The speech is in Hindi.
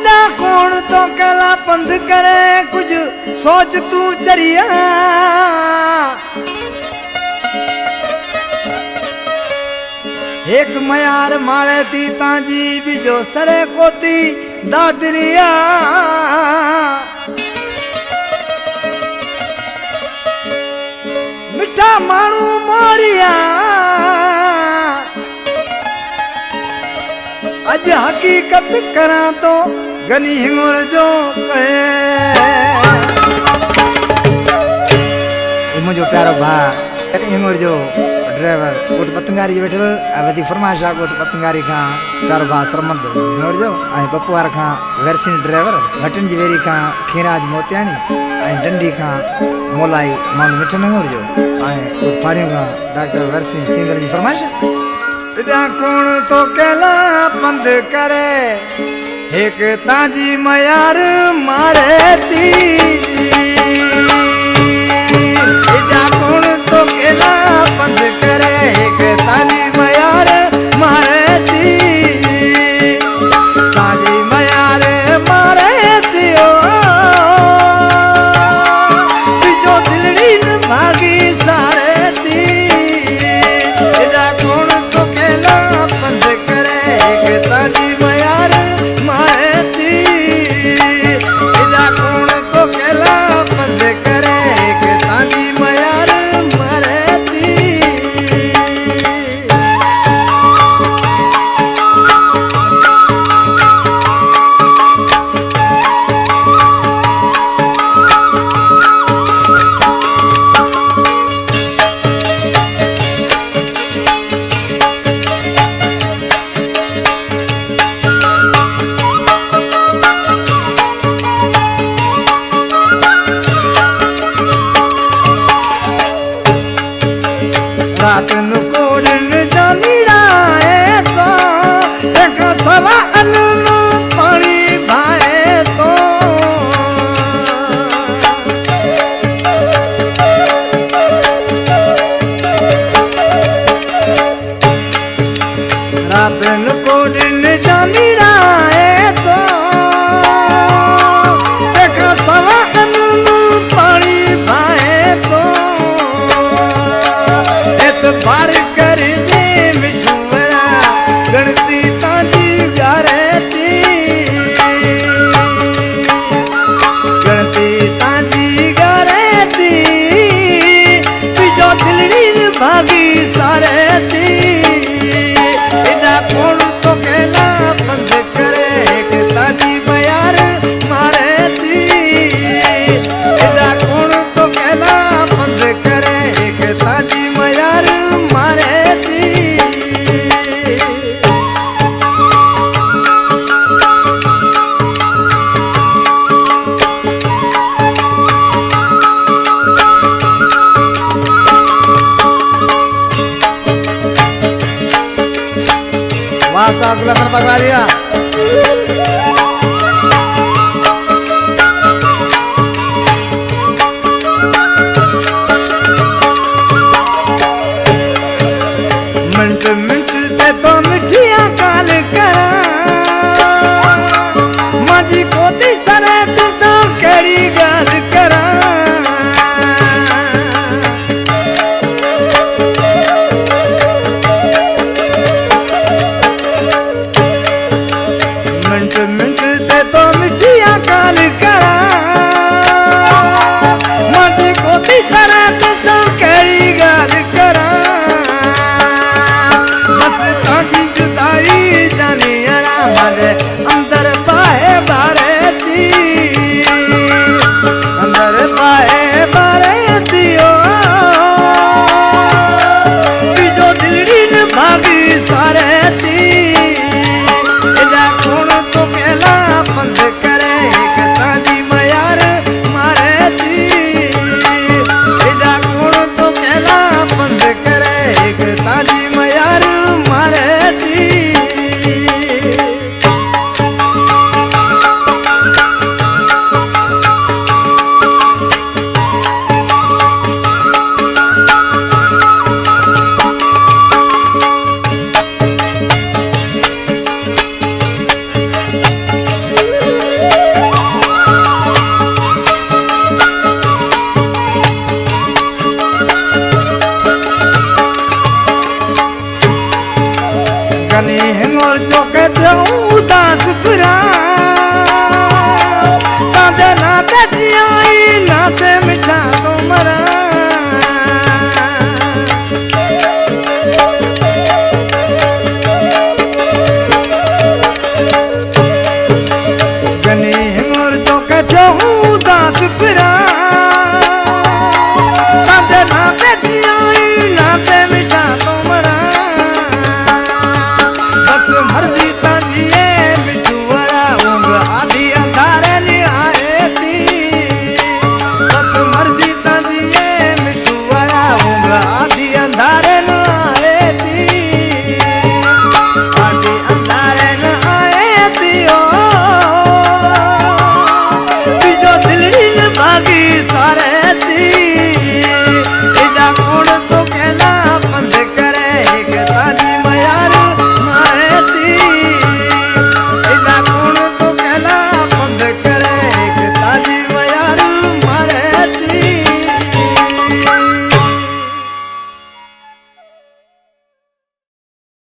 एडा कौन तो कला पंध करे कुछ सोच तू चरिया एक मयार मारे ती ताजी बीजो सरे कोती दादरिया मिठा मानू मोरिया अज हकीकत करा तो गनी हिंगुर जो कहे मुझो प्यारो भा गनी हिंगुर जो ड्राइवर कोट पतंगारी बैठल अवधि फरमाशा कोट पतंगारी का प्यारो भा सरमंद हिंगुर जो आई पपुआर का वर्सिन ड्राइवर घटन जवेरी का खीराज मोतियानी आई डंडी का मोलाई मां मिठन हिंगुर जो आई कोट पारियों का डॉक्टर वर्सिन सिंदर जी फरमाशा कौन तो केला पंध करे एक ताजी मयार मारे ती कौन तो केला पंध करे एक ताजी मयार मारे ती ताजी मयार मारे ती ओ जो दिलड़ी न भागी सारे ती कौन तो केला पंध करे एक ताजी मयार मारे ती कौन तो केला पंध करे एक ताजी मयार मारे ती रात नु कोरन जानीड़ा है तो एक सवा अनु पानी भाए तो रात नु कोरन जानीड़ा है तो एक सवा अनु पानी भाए तो बार कर जे मिठुवरा गणती ताजी गारती गणती ताजी गारती बीजो दिलड़ी भागी सारती एडा कौन तो केला पंध करे एक ताजी मयार मारती एडा कौन तो केला पंध करे एक ताजी मयार मारे ती वास्ता अगला सर पकड़ा दिया मिनट मिनट ते तो मिठिया काल करा माजी कोती सरत सो केड़ी गाल करा मिनट मिनट ते तो मिठिया काल करा माजी कोती सरत सो केड़ी गाल करा ताजी जुदाई जानी अड़ा माजे अंदर बाहे बारे ती अंदर बाहे बारे ती ओ बीजो दिलड़ी न भागी सारे ती एडा कौन तो केला पंध करे एक ताजी मयार मारे ती एडा कौन तो केला पंध करे एक ताजी मयार मारे ती गनी हिंगोर चौके ते उदास फिरा ताजे नाते जियाई नाते मिठा तो मरा गनी हिंगोर चौके ते उदास फिरा ताजे नाते जियाई नाते मिठा तो मरा बस मर्जी ताजिए मिठू बड़ा ऊंग आधी अंधारे नहीं आए थी बस मर्जी ताजिए मिठू बड़ा ऊंग आधी अंधारे न आए थी आधी अंधारे न आए थी ओ बीजो दिलड़ी न भागी सारे थी इदा कौन तो कहला बंद करे एक ताज